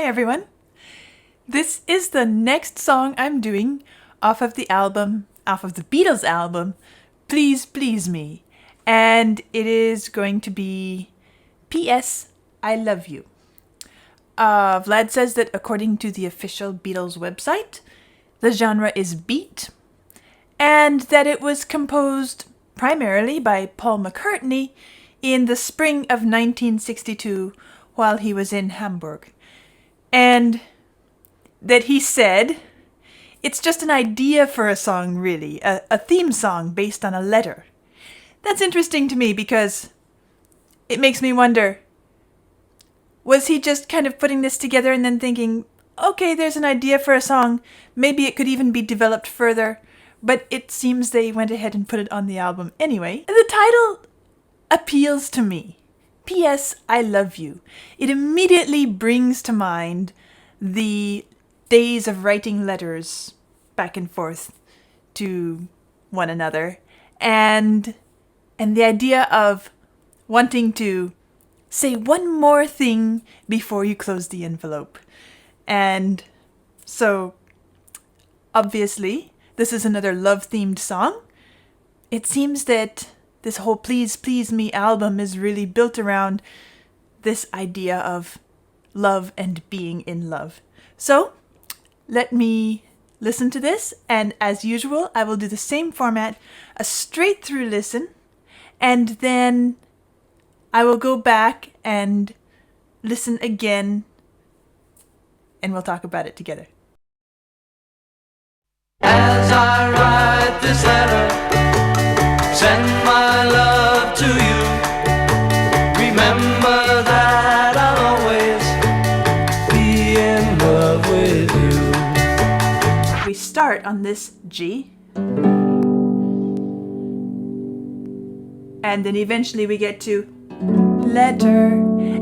everyone. This is the next song I'm doing off of the Beatles album, Please Please Me. And it is going to be P.S. I Love You. Vlad says that according to the official Beatles website, the genre is beat, and that it was composed primarily by Paul McCartney in the spring of 1962 while he was in Hamburg. And that he said, it's just an idea for a song, really, a theme song based on a letter. That's interesting to me because it makes me wonder, was he just kind of putting this together and then thinking, okay, there's an idea for a song, maybe it could even be developed further, but it seems they went ahead and put it on the album anyway. The title appeals to me. P.S. I Love You. It immediately brings to mind the days of writing letters back and forth to one another, and the idea of wanting to say one more thing before you close the envelope. And so, obviously, this is another love-themed song. It seems that this whole Please Please Me album is really built around this idea of love and being in love. So, let me listen to this, and as usual, I will do the same format, a straight through listen, and then I will go back and listen again, and we'll talk about it together. As I write this letter, send my love to you. Remember that I'll always be in love with you. We start on this G, and then eventually we get to letter,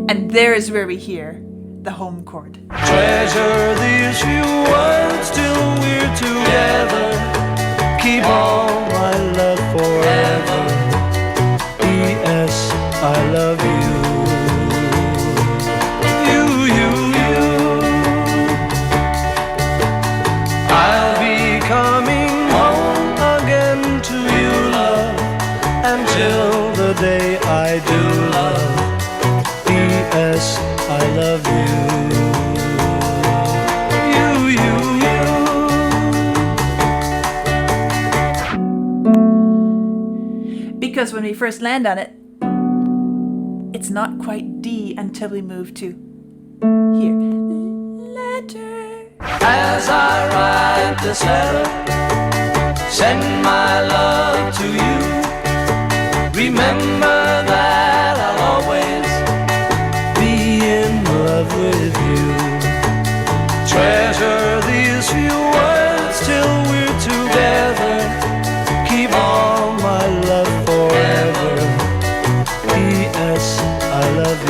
and there is where we hear the home chord. Treasure these few words till we're together. Keep all my love forever. P.S. I love you. I'll be coming home again to you, love, until the day I do, love. P.S. I love you. Because when we first land on it, it's not quite D until we move to here. Letter. As I write this letter, send my love to you. Remember that I'll always be in love with you. Treasure these few words till we're together. Keep all my love forever. P.S. I love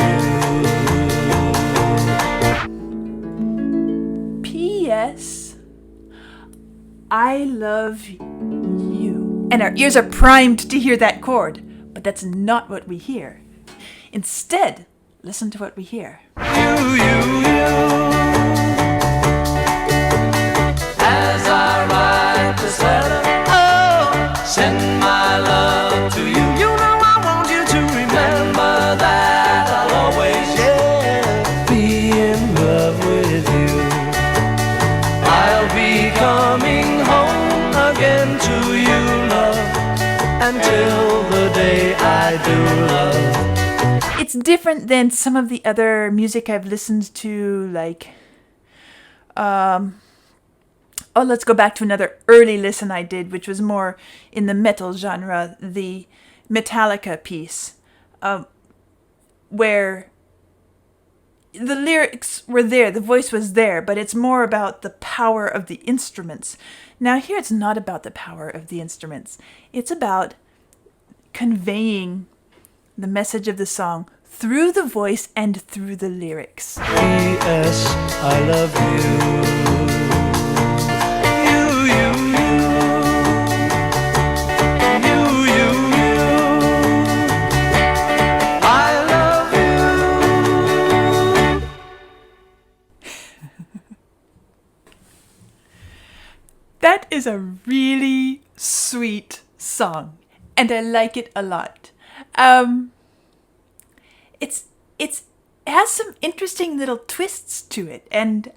you. P.S. I love you. And our ears are primed to hear that chord, but that's not what we hear. Instead, listen to what we hear. You. As I write this letter, oh, send my love to you. You know I want you to remember that I'll always, be in love with you. I'll be coming home again to you, love, until the day I do, love. It's different than some of the other music I've listened to, like, let's go back to another early listen I did, which was more in the metal genre, the Metallica piece, where the lyrics were there, the voice was there, but it's more about the power of the instruments. Now here it's not about the power of the instruments. It's about conveying the message of the song through the voice and through the lyrics. P.S. I love you. I love you. is a really sweet song, and I like it a lot. It has some interesting little twists to it, and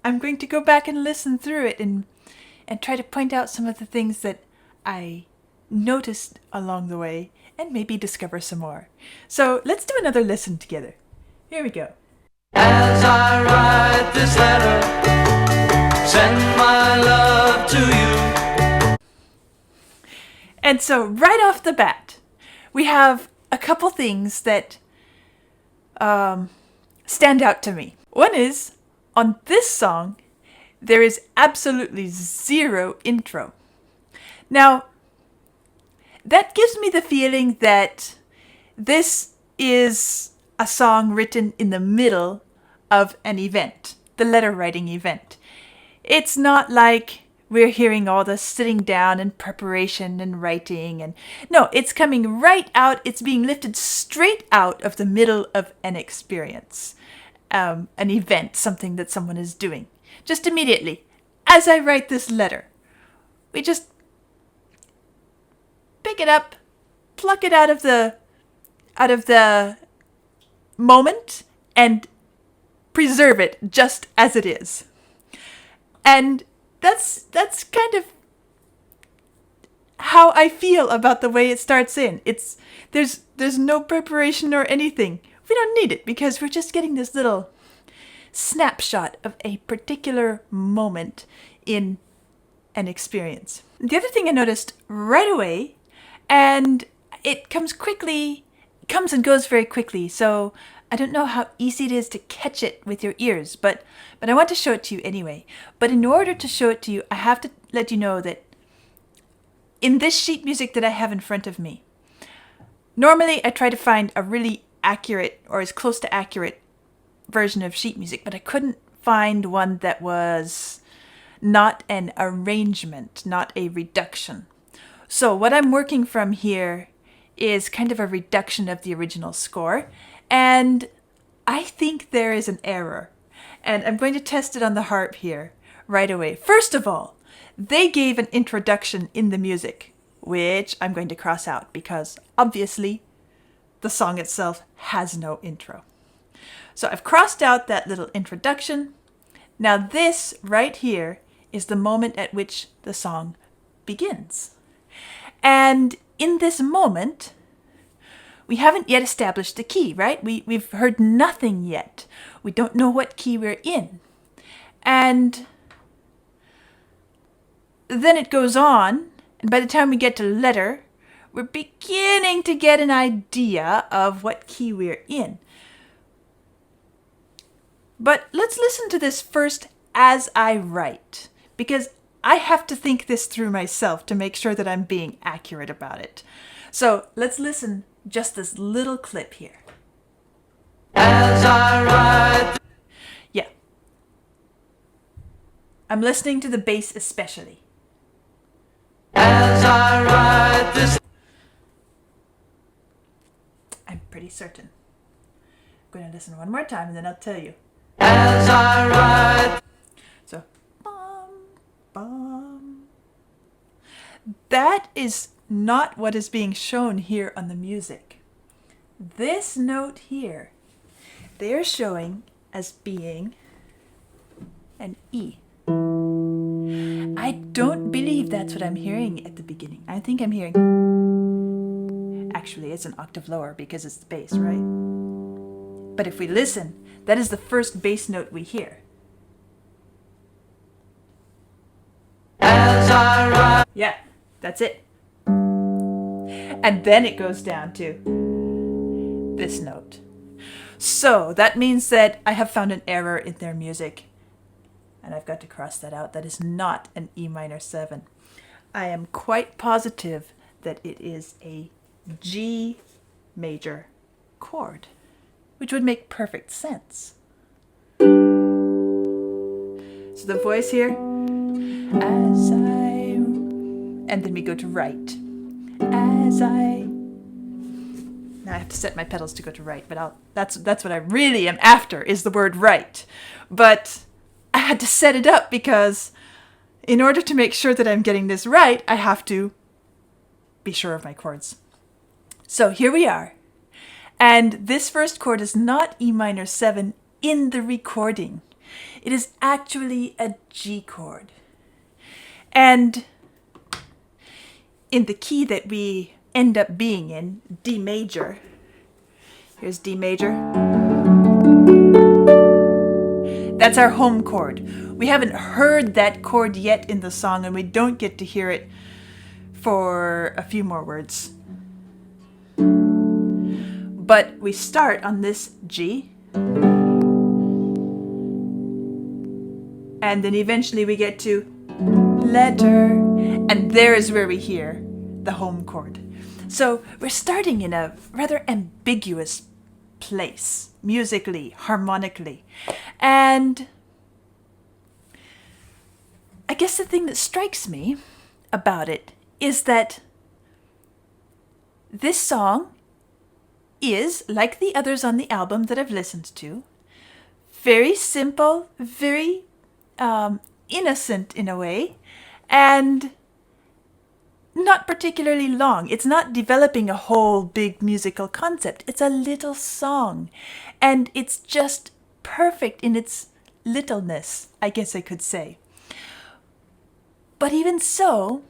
I'm going to go back and listen through it and try to point out some of the things that I noticed along the way and maybe discover some more. So let's do another listen together. Here we go. As I write this letter, send my love to you. And so right off the bat, we have a couple things that stand out to me. One is, on this song, there is absolutely zero intro. Now, that gives me the feeling that this is a song written in the middle of an event, the letter writing event. It's not like we're hearing all the sitting down and preparation and writing, and no, it's coming right out. It's being lifted straight out of the middle of an experience, an event, something that someone is doing. Just immediately, as I write this letter, we just pick it up, pluck it out of the moment, and preserve it just as it is. And that's kind of how I feel about the way it starts in. There's no preparation or anything. We don't need it because we're just getting this little snapshot of a particular moment in an experience. The other thing I noticed right away, and it comes and goes very quickly, so I don't know how easy it is to catch it with your ears, but I want to show it to you anyway. But in order to show it to you, I have to let you know that in this sheet music that I have in front of me, normally I try to find a really accurate or as close to accurate version of sheet music, but I couldn't find one that was not an arrangement, not a reduction. So what I'm working from here is kind of a reduction of the original score, and I think there is an error. And I'm going to test it on the harp here right away. First of all, they gave an introduction in the music, which I'm going to cross out because obviously the song itself has no intro. So I've crossed out that little introduction. Now this right here is the moment at which the song begins. And in this moment, we haven't yet established the key, right? We've heard nothing yet. We don't know what key we're in. And then it goes on, and by the time we get to letter, we're beginning to get an idea of what key we're in. But let's listen to this first as I write, because I have to think this through myself to make sure that I'm being accurate about it. So let's listen just this little clip here. As I write. Yeah. I'm listening to the bass especially. As I write this. I'm pretty certain. I'm going to listen one more time and then I'll tell you. As I write. So, bum, bum. That is not what is being shown here on the music. This note here, they are showing as being an E. I don't believe that's what I'm hearing at the beginning. I think I'm hearing... Actually, it's an octave lower because it's the bass, right? But if we listen, that is the first bass note we hear. As I write. Yeah, that's it. And then it goes down to this note. So that means that I have found an error in their music. And I've got to cross that out. That is not an E minor 7. I am quite positive that it is a G major chord, which would make perfect sense. So the voice here, as I, and then we go to right. As I, now I have to set my pedals to go to right, but that's what I really am after, is the word right. But I had to set it up because in order to make sure that I'm getting this right, I have to be sure of my chords. So here we are. And this first chord is not E minor 7 in the recording. It is actually a G chord. And in the key that we end up being in, D major. Here's D major. That's our home chord. We haven't heard that chord yet in the song, and we don't get to hear it for a few more words. But we start on this G, and then eventually we get to letter, and there is where we hear the home chord. So we're starting in a rather ambiguous place, musically, harmonically. And I guess the thing that strikes me about it is that this song is, like the others on the album that I've listened to, very simple, very innocent in a way, and not particularly long. It's not developing a whole big musical concept. It's a little song, and it's just perfect in its littleness, I guess I could say. But even so,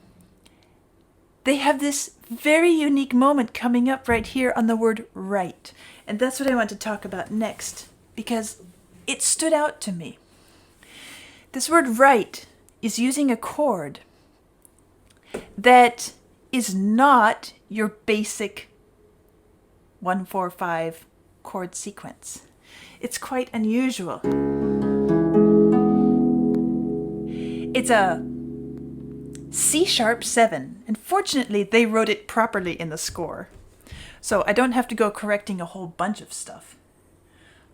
they have this very unique moment coming up right here on the word right. And that's what I want to talk about next, because it stood out to me. This word right is using a chord that is not your basic 1-4-5 chord sequence. It's quite unusual. It's a C-sharp 7, and fortunately they wrote it properly in the score, so I don't have to go correcting a whole bunch of stuff.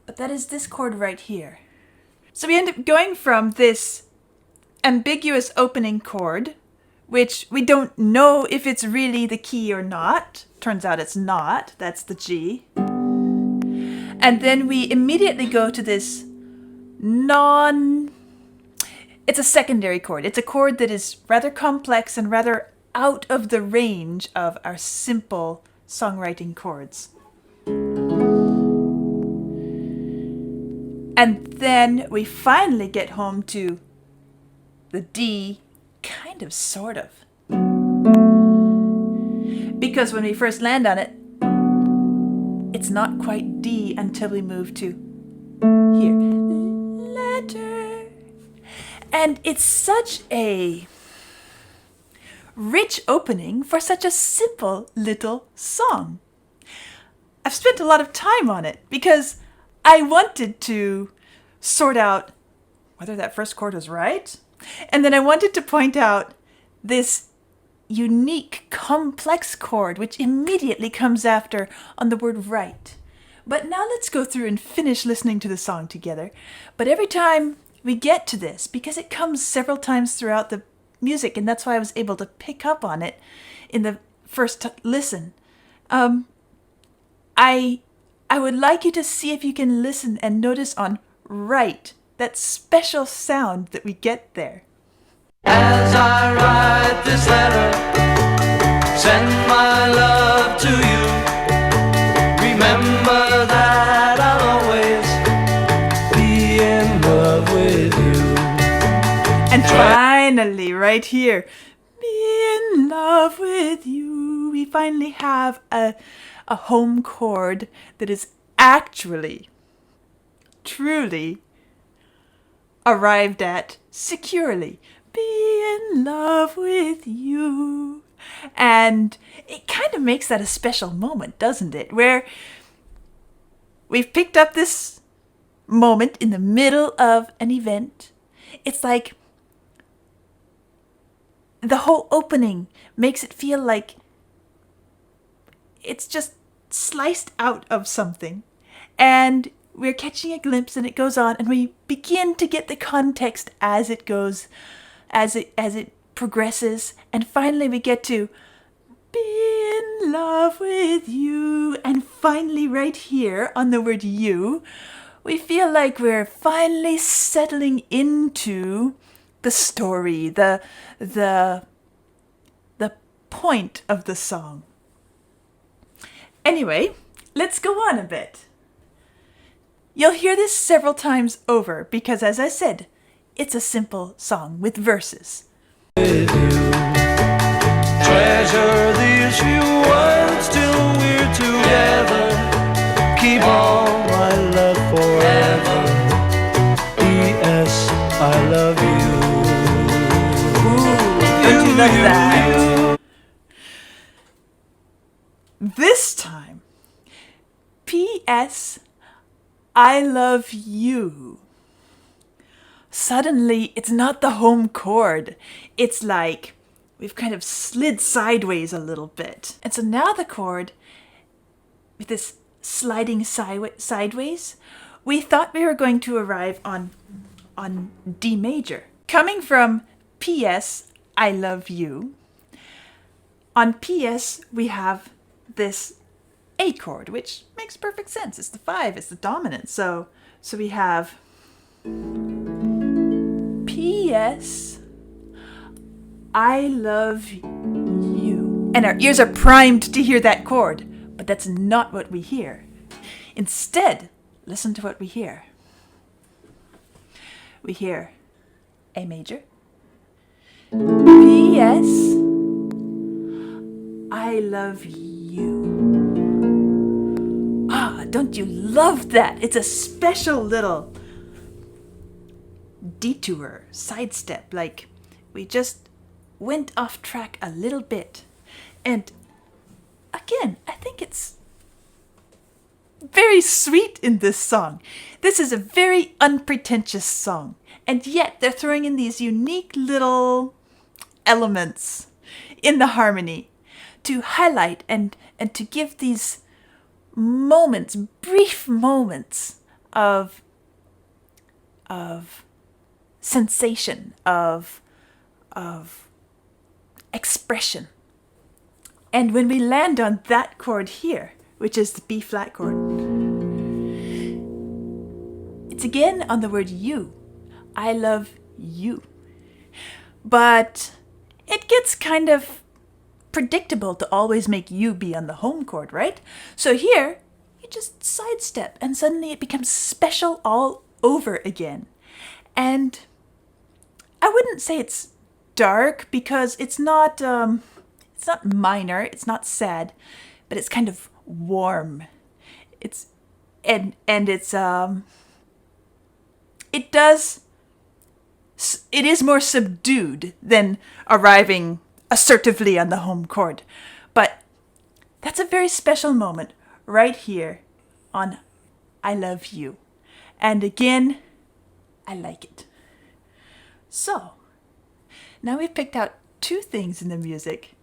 But that is this chord right here. So we end up going from this ambiguous opening chord, which we don't know if it's really the key or not. Turns out it's not. That's the G. And then we immediately go to this it's a secondary chord. It's a chord that is rather complex and rather out of the range of our simple songwriting chords. And then we finally get home to the D, kind of, sort of. Because when we first land on it, it's not quite D until we move to here. Letter. And it's such a rich opening for such a simple little song. I've spent a lot of time on it because I wanted to sort out whether that first chord was right. And then I wanted to point out this unique, complex chord, which immediately comes after on the word right. But now let's go through and finish listening to the song together. But every time we get to this, because it comes several times throughout the music, and that's why I was able to pick up on it in the first listen, I would like you to see if you can listen and notice on right, that special sound that we get there. As I write this letter, send my love to you. Remember that I'll always be in love with you. And finally, right here, be in love with you. We finally have a home chord that is actually, truly arrived at securely. Be in love with you. And it kind of makes that a special moment, doesn't it? Where we've picked up this moment in the middle of an event. It's like the whole opening makes it feel like it's just sliced out of something. And we're catching a glimpse, and it goes on, and we begin to get the context as it goes, as it progresses, and finally we get to be in love with you. And finally, right here on the word you, we feel like we're finally settling into the story, the point of the song. Anyway, let's go on a bit. You'll hear this several times over because, as I said, it's a simple song with verses. Treasure these few words till we're together. Keep all my love forever. P.S. I love you. Ooh, don't you love that? This time, P.S. I love you. Suddenly, it's not the home chord. It's like we've kind of slid sideways a little bit. And so now the chord, with this sliding sideways, we thought we were going to arrive on D major. Coming from P.S. I love you. On P.S. we have this A chord, which makes perfect sense. It's the 5, it's the dominant. So we have P.S. I love you. And our ears are primed to hear that chord, but that's not what we hear. Instead, listen to what we hear. We hear A major, P.S. I love you. Ah, don't you love that? It's a special little detour, sidestep, like we just went off track a little bit. And again, I think it's very sweet in this song. This is a very unpretentious song, and yet they're throwing in these unique little elements in the harmony to highlight and to give these moments, brief moments of sensation, of expression. And when we land on that chord here, which is the B flat chord, it's again on the word you. I love you. But it gets kind of predictable to always make you be on the home chord, right? So here, you just sidestep and suddenly it becomes special all over again. And I wouldn't say it's dark because it's not minor, it's not sad, but it's kind of warm. It is more subdued than arriving assertively on the home chord. But that's a very special moment right here on I Love You. And again, I like it. So, now we've picked out two things in the music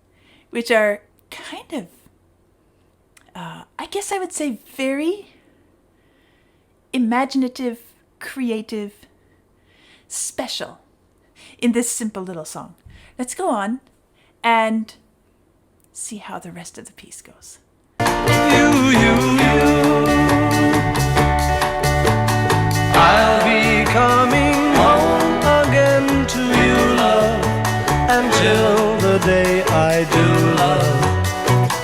which are kind of, I guess I would say very imaginative, creative, special in this simple little song. Let's go on and see how the rest of the piece goes. I'll be coming home again to you, love, until the day I do, love.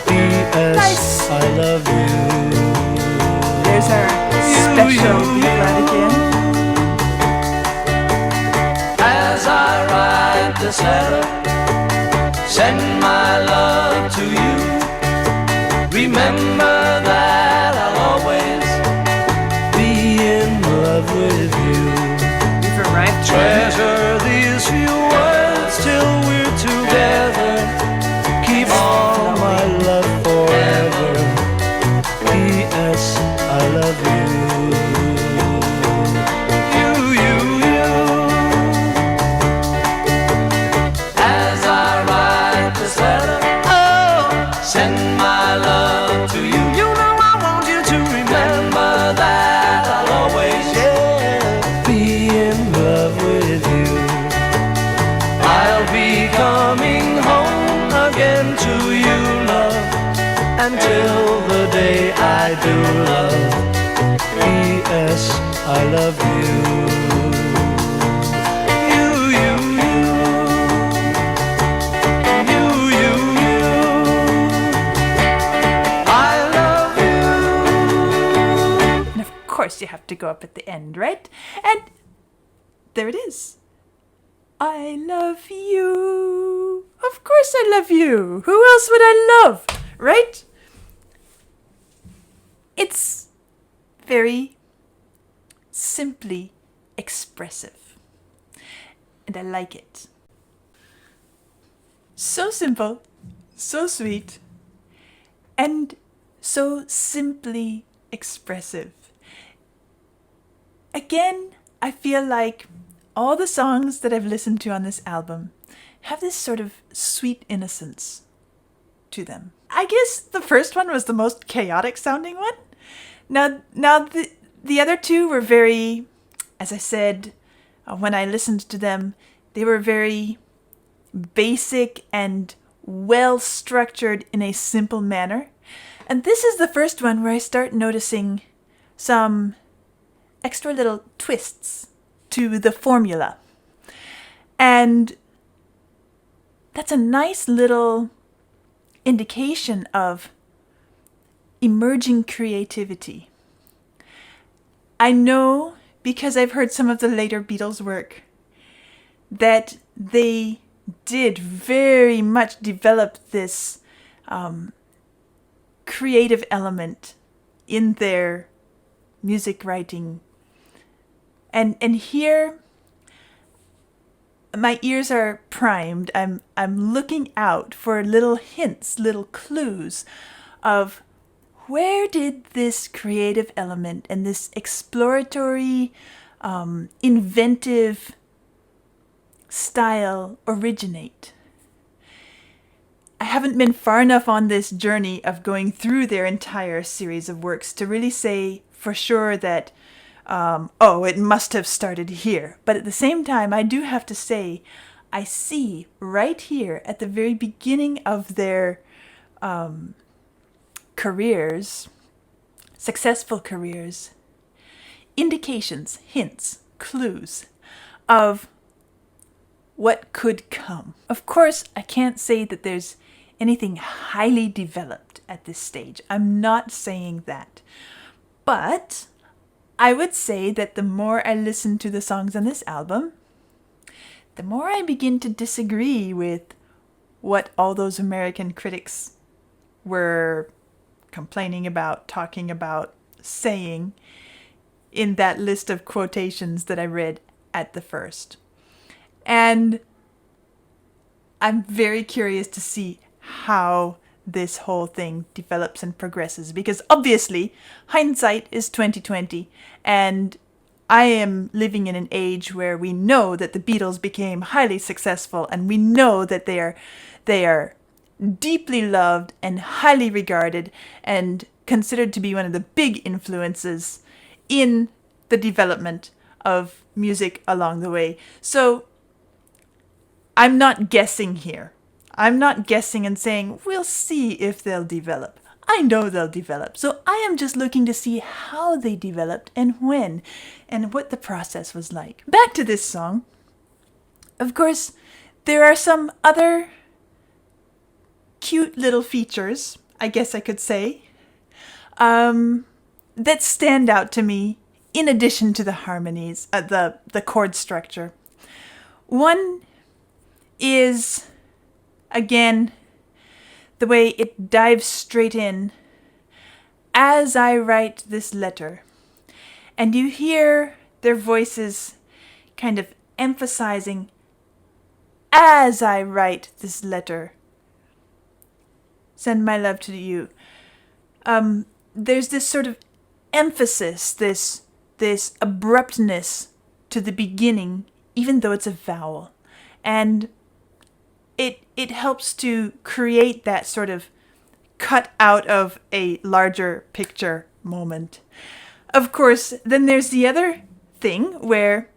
P.S. Nice. I love you. There's our special B flat again. As I write this letter, send my love to you. Remember that I'll always be in love with you. We've arrived. Treasure these few words till we're together. Keep all my love forever. P.S. I love you. As I write this letter, oh, send my love to you. to go up at the end, right? And there it is. I love you. Of course I love you. Who else would I love, right? It's very simply expressive. And I like it. So simple, so sweet, and so simply expressive. Again, I feel like all the songs that I've listened to on this album have this sort of sweet innocence to them. I guess the first one was the most chaotic sounding one. Now the other two were very, as I said, when I listened to them, they were very basic and well structured in a simple manner. And this is the first one where I start noticing some extra little twists to the formula. And that's a nice little indication of emerging creativity. I know, because I've heard some of the later Beatles work, that they did very much develop this creative element in their music writing. And here my ears are primed. I'm looking out for little hints, little clues of where did this creative element and this exploratory, inventive style originate. I haven't been far enough on this journey of going through their entire series of works to really say for sure that, it must have started here. But at the same time, I do have to say, I see right here at the very beginning of their careers, successful careers, indications, hints, clues of what could come. Of course, I can't say that there's anything highly developed at this stage. I'm not saying that. But I would say that the more I listen to the songs on this album, the more I begin to disagree with what all those American critics were complaining about, talking about, saying in that list of quotations that I read at the first. And I'm very curious to see how this whole thing develops and progresses, because obviously hindsight is 2020, and I am living in an age where we know that the Beatles became highly successful, and we know that they are deeply loved and highly regarded and considered to be one of the big influences in the development of music along the way. So I'm not guessing here. I'm not guessing and saying, we'll see if they'll develop. I know they'll develop. So I am just looking to see how they developed and when and what the process was like. Back to this song. Of course, there are some other cute little features, I guess I could say, that stand out to me in addition to the harmonies, the chord structure. One is, again, the way it dives straight in. As I write this letter, and you hear their voices kind of emphasizing, as I write this letter, send my love to you. There's this sort of emphasis, this abruptness to the beginning, even though it's a vowel. And it helps to create that sort of cut out of a larger picture moment. Of course, then there's the other thing where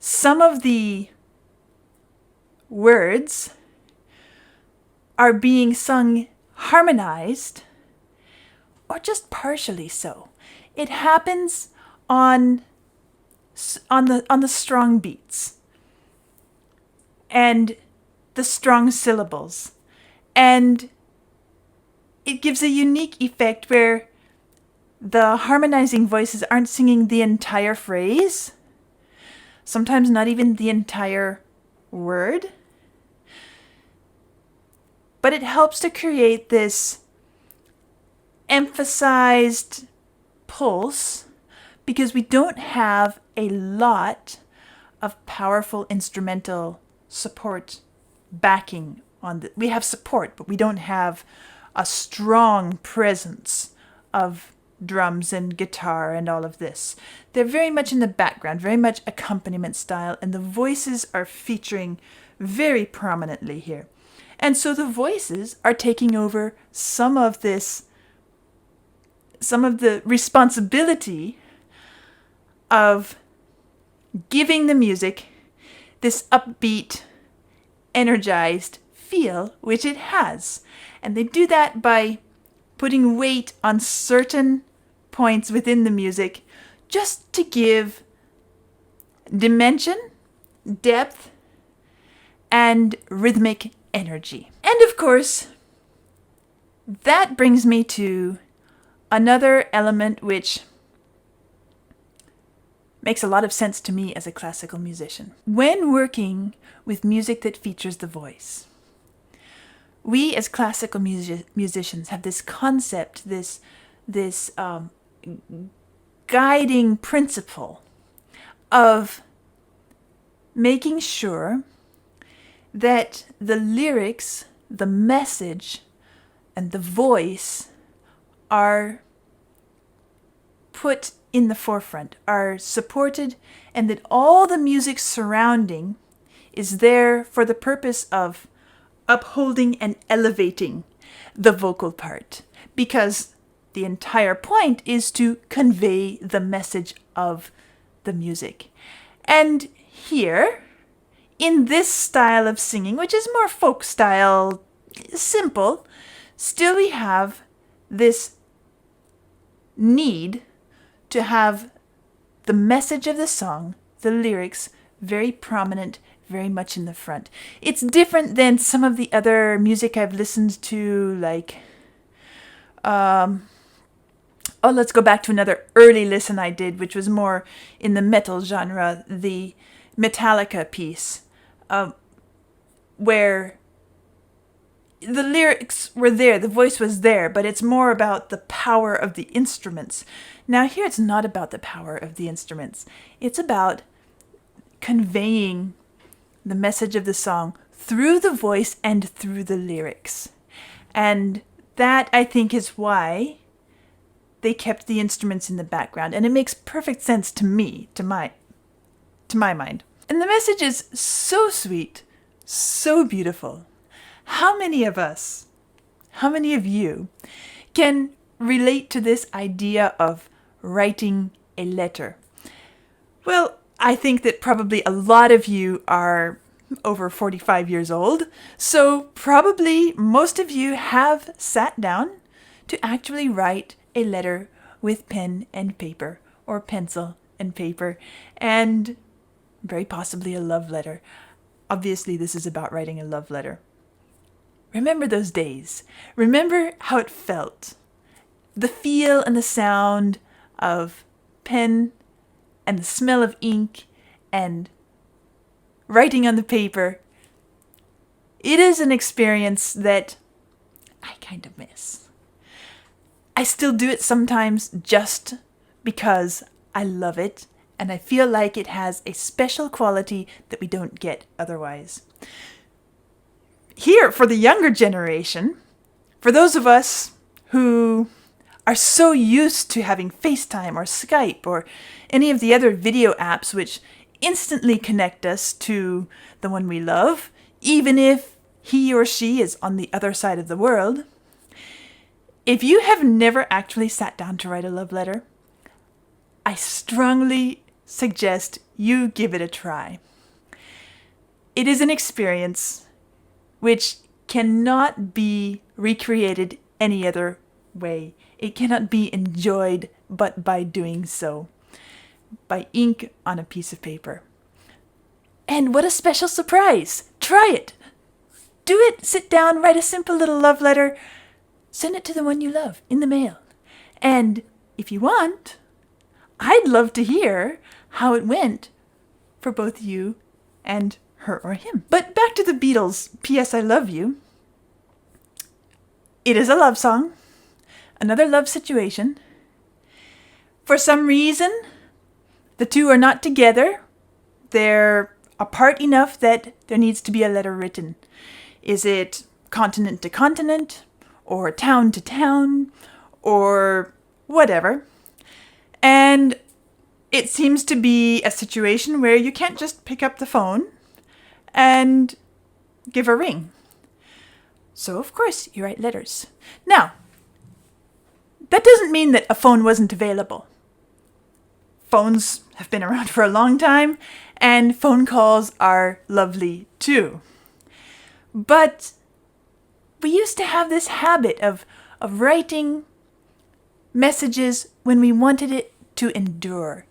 some of the words are being sung harmonized or just partially so. It happens on the strong beats and the strong syllables, and it gives a unique effect where the harmonizing voices aren't singing the entire phrase, sometimes not even the entire word, but it helps to create this emphasized pulse because we don't have a lot of powerful instrumental support backing on the, we have support, but we don't have a strong presence of drums and guitar and all of this. They're very much in the background, very much accompaniment style, and the voices are featuring very prominently here. And so the voices are taking over some of the responsibility of giving the music this upbeat, energized feel, which it has. And they do that by putting weight on certain points within the music just to give dimension, depth, and rhythmic energy. And of course, that brings me to another element which makes a lot of sense to me as a classical musician. When working with music that features the voice, we as classical musicians have this concept, this guiding principle of making sure that the lyrics, the message, and the voice are put in the forefront, are supported, and that all the music surrounding is there for the purpose of upholding and elevating the vocal part. Because the entire point is to convey the message of the music. And here, in this style of singing, which is more folk style, simple, still we have this need to have the message of the song, the lyrics, very prominent, very much in the front. It's different than some of the other music I've listened to, like, let's go back to another early listen I did, which was more in the metal genre, the Metallica piece, where the lyrics were there, the voice was there, but it's more about the power of the instruments. Now here it's not about the power of the instruments. It's about conveying the message of the song through the voice and through the lyrics. And that, I think, is why they kept the instruments in the background. And it makes perfect sense to me, to my mind. And the message is so sweet, so beautiful. How many of us, how many of you can relate to this idea of writing a letter? Well, I think that probably a lot of you are over 45 years old, so probably most of you have sat down to actually write a letter with pen and paper, or pencil and paper, and very possibly a love letter. Obviously, this is about writing a love letter. Remember those days. Remember how it felt. The feel and the sound of pen and the smell of ink and writing on the paper. It is an experience that I kind of miss. I still do it sometimes just because I love it and I feel like it has a special quality that we don't get otherwise. Here, for the younger generation, for those of us who are so used to having FaceTime or Skype or any of the other video apps which instantly connect us to the one we love, even if he or she is on the other side of the world, if you have never actually sat down to write a love letter, I strongly suggest you give it a try. It is an experience which cannot be recreated any other way. It cannot be enjoyed but by doing so, by ink on a piece of paper. And what a special surprise! Try it! Do it! Sit down, write a simple little love letter, send it to the one you love in the mail. And if you want, I'd love to hear how it went for both you and her or him. But back to the Beatles' P.S. I Love You. It is a love song, another love situation. For some reason, the two are not together. They're apart enough that there needs to be a letter written. Is it continent to continent, or town to town, or whatever? And it seems to be a situation where you can't just pick up the phone and give a ring. So, of course, you write letters. Now, that doesn't mean that a phone wasn't available. Phones have been around for a long time, and phone calls are lovely too. But we used to have this habit of writing messages when we wanted it to endure.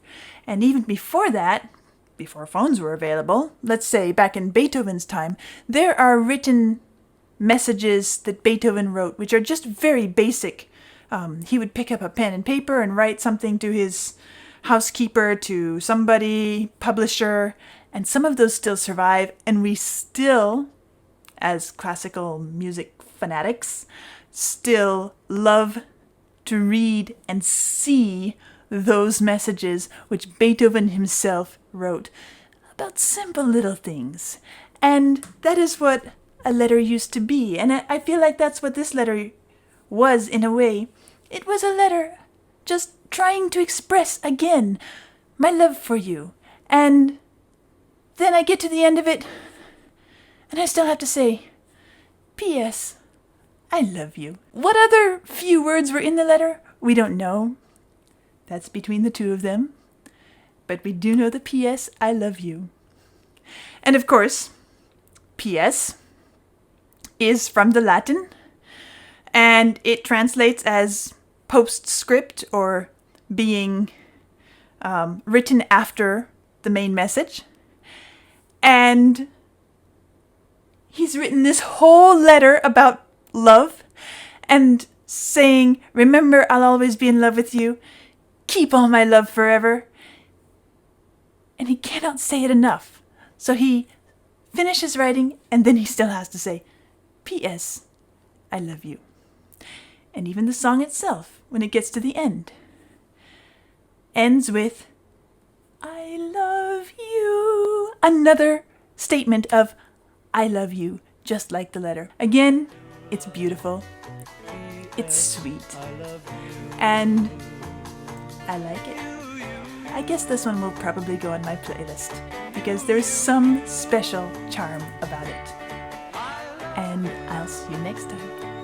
And even before that, before phones were available, let's say back in Beethoven's time, there are written messages that Beethoven wrote, which are just very basic. He would pick up a pen and paper and write something to his housekeeper, to somebody, publisher, and some of those still survive, and we still, as classical music fanatics, still love to read and see those messages which Beethoven himself wrote about simple little things. And that is what a letter used to be. And I feel like that's what this letter was in a way. It was a letter just trying to express again my love for you. And then I get to the end of it, and I still have to say, P.S. I love you. What other few words were in the letter? We don't know. That's between the two of them. But we do know the P.S. I love you. And of course, P.S. is from the Latin, and it translates as postscript, or being written after the main message. And he's written this whole letter about love and saying, remember, I'll always be in love with you. Keep all my love forever. And he cannot say it enough. So he finishes writing, and then he still has to say, P.S. I love you. And even the song itself, when it gets to the end, ends with, I love you. Another statement of, I love you, just like the letter. Again, it's beautiful. It's sweet. And I like it. I guess this one will probably go on my playlist, because there's some special charm about it. And I'll see you next time.